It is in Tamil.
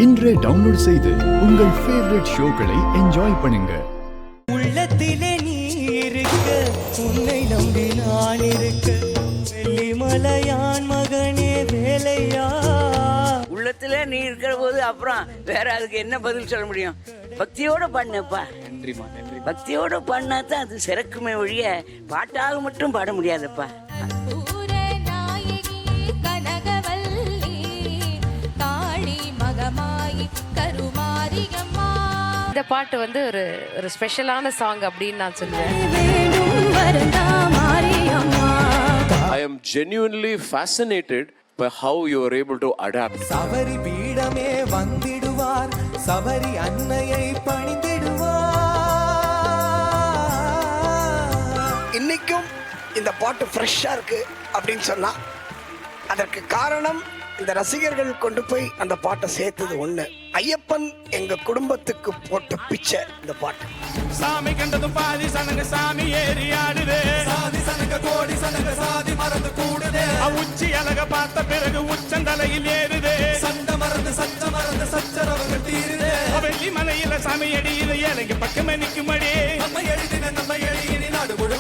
இன்றே டவுன்லோட் செய்து உங்கள் ஃபேவரட் ஷோக்களை என்ஜாய் பண்ணுங்க. உள்ளத்திலே நீ இருக்க, உன்னை நம்பி நான் இருக்க, வெள்ளிமலையான் மகனே வேலையா. உள்ளத்துல நீ இருக்கிற போது அப்புறம் வேற அதுக்கு என்ன பதில் சொல்ல முடியும்? பக்தியோட பண்ணப்பா. நன்றிமா, நன்றி. பக்தியோட பண்ணா தான் அது சிறக்குமே ஒழிய பாட்டாக மட்டும் பாட முடியாதுப்பா. இந்த பாட்டு வந்து ஒரு ஸ்பெஷலான சாங் அப்படின்னு நான் சொல்லுவேன். I am genuinely fascinated by how you are able to adapt. Sabari பீடமே வந்திடுவார், சபரி அன்னையை பணிந்திடுவார். இன்னைக்கும் இந்த பாட்டு ஃப்ரெஷ்ஷா இருக்கு அப்படின்னு சொன்னா அதற்கு காரணம் இந்த ரசிகர்கள் கொண்டு போய் அந்த பாட்டை சேர்த்தது ஒண்ணு. ஐயப்பன் எங்க குடும்பத்துக்கு போட்ட பிச்சை இந்த பாட்டு. சாமி கண்டதும் பாதி சனங்க சாமி ஏறி ஆடுதே, சாதி சனங்க கோடி சனங்க சாதி மறந்து கூடுதே, உச்சி அழக பார்த்த பிறகு உச்சந்தலையில் ஏறுதே, சண்ட மறந்து சச்சரவங்க தீருதே, வெள்ளி மலையில சாமி அடியில ஏழைக்கு பக்கமே நிக்குமடி, நம்ம எழுதின நம்ம எழுதி நாடு முழு